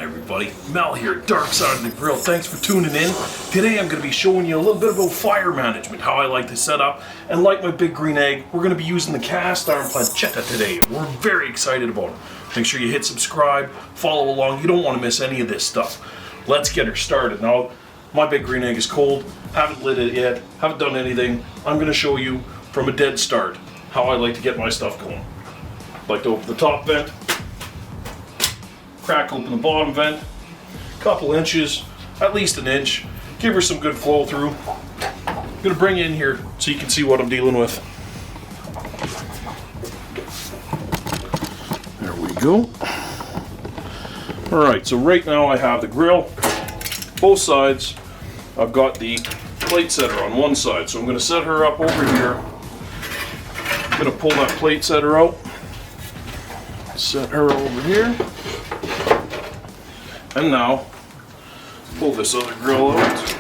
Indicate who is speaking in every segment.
Speaker 1: everybody, Mel here, Dark Side of the Grill. Thanks for tuning in. Today I'm going to be showing you a little bit about fire management, how I like to set up. And like my big green egg, we're going to be using the cast iron pancetta today. We're very excited about it. Make sure you hit subscribe, follow along. You don't want to miss any of this stuff. Let's get her started. Now, my big green egg is cold. Haven't lit it yet. Haven't done anything. I'm going to show you from a dead start how I like to get my stuff going. Like to open the top vent. Crack open the bottom vent, couple inches, at least an inch. Give her some good flow through. I'm gonna bring you in here so you can see what I'm dealing with. There we go. All right, so right now I have the grill, both sides. I've got the plate setter on one side, so I'm gonna set her up over here. I'm gonna pull that plate setter out, set her over here. And now, pull this other grill out.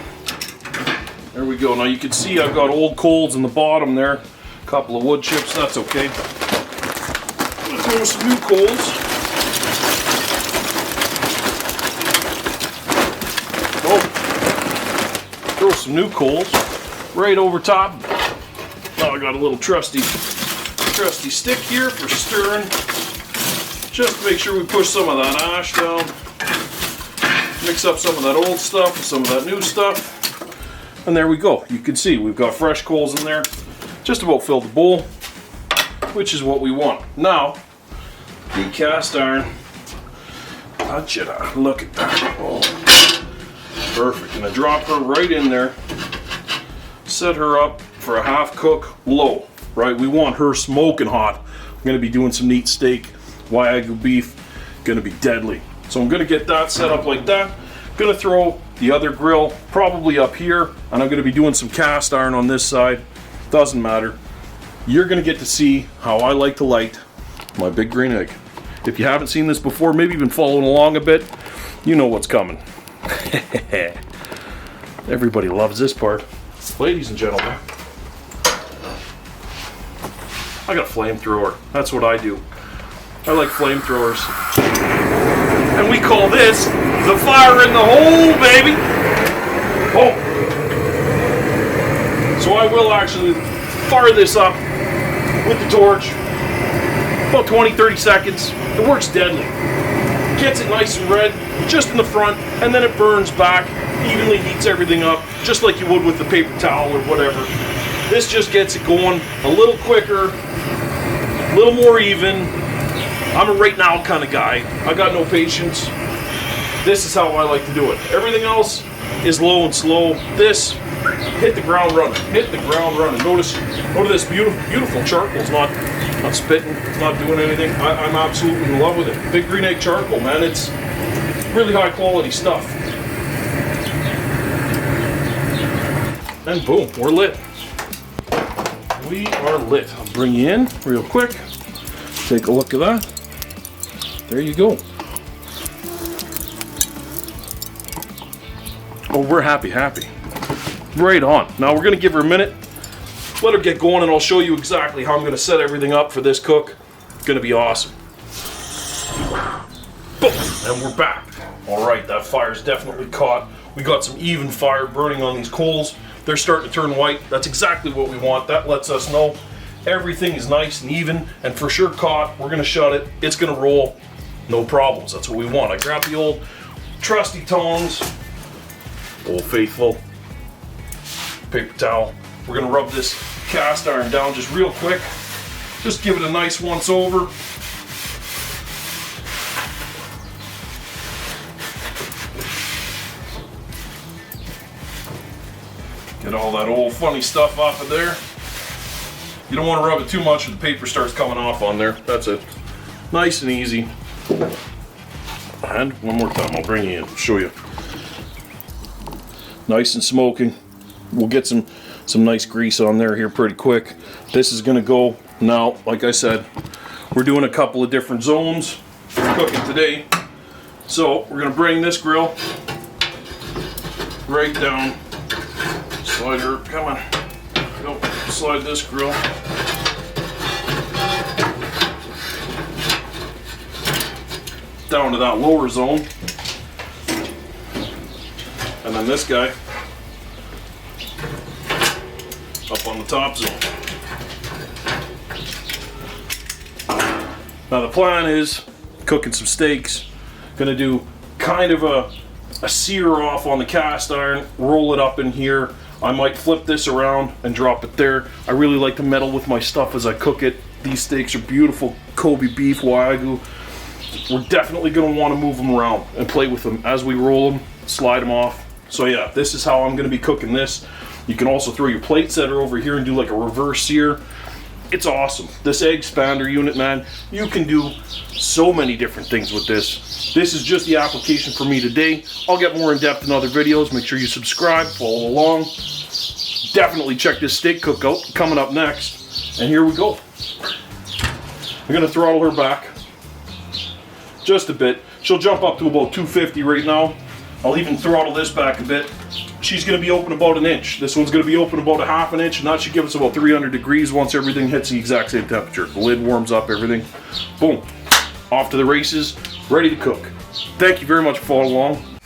Speaker 1: There we go. Now you can see I've got old coals in the bottom there. A couple of wood chips, that's okay. I'm gonna throw some new coals. Oh, throw some new coals right over top. Now I got a little trusty stick here for stirring. Just to make sure we push some of that ash down. Mix up some of that old stuff with some of that new stuff. And there we go. You can see we've got fresh coals in there. Just about filled the bowl, which is what we want. Now, the cast iron. Look at that. Oh, perfect. And I drop her right in there. Set her up for a half cook low. Right? We want her smoking hot. I'm going to be doing some neat steak. Wagyu beef. Going to be deadly. So I'm going to get that set up like that. Going to throw the other grill probably up here, and I'm going to be doing some cast iron on this side. Doesn't matter. You're going to get to see how I like to light my big green egg. If you haven't seen this before, maybe you've been following along a bit, you know what's coming. Everybody loves this part. Ladies and gentlemen, I got a flamethrower. That's what I do. I like flamethrowers. And we call this the fire in the hole, baby. Oh. So I will actually fire this up with the torch. About 20-30 seconds. It works deadly. Gets it nice and red just in the front, and then it burns back, evenly heats everything up, just like you would with the paper towel or whatever. This just gets it going a little quicker, a little more even. I'm a right now kind of guy. I got no patience. This is how I like to do it. Everything else is low and slow. This, hit the ground running. Hit the ground running. Notice this beautiful charcoal. It's not spitting. It's not doing anything. I'm absolutely in love with it. Big green egg charcoal, man. It's really high quality stuff. And boom, we're lit. We are lit. I'll bring you in real quick. Take a look at that. There you go. Oh, we're happy. Right on. Now we're going to give her a minute. Let her get going, and I'll show you exactly how I'm going to set everything up for this cook. It's going to be awesome. Boom! And we're back. All right, that fire's definitely caught. We got some even fire burning on these coals. They're starting to turn white. That's exactly what we want. That lets us know everything is nice and even and for sure caught. We're going to shut it. It's going to roll. No problems. That's what we want. I grabbed the old trusty tongs, Old Faithful, paper towel. We're going to rub this cast iron down just real quick. Just give it a nice once over. Get all that old funny stuff off of there. You don't want to rub it too much or the paper starts coming off on there. That's it. Nice and easy. And one more time, I'll bring you in, show you. Nice and smoking. We'll get some nice grease on there here pretty quick. This is gonna go now, like I said, we're doing a couple of different zones for cooking today. So we're gonna bring this grill right down. Slide her, come on. Go, slide this grill. Down to that lower zone. then this guy up on the top zone. Now the plan is cooking some steaks. Gonna do kind of a sear off on the cast iron, roll it up in here. I might flip this around and drop it there. I really like to meddle with my stuff as I cook it. These steaks are beautiful Kobe beef Wagyu. We're definitely gonna wanna move them around and play with them as we roll them, slide them off. So yeah, this is how I'm gonna be cooking this. You can also throw your plates that are over here and do like a reverse sear. It's awesome. This egg expander unit, man, you can do so many different things with this. This is just the application for me today. I'll get more in depth in other videos. Make sure you subscribe, follow along. Definitely check this steak cookout coming up next. And here we go. I'm gonna throttle her back just a bit. She'll jump up to about 250 right now. I'll even throttle this back a bit. She's going to be open about 1 inch. This one's going to be open about 1/2 inch, and that should give us about 300 degrees once everything hits the exact same temperature. The lid warms up, everything. Boom. Off to the races, ready to cook. Thank you very much for following along.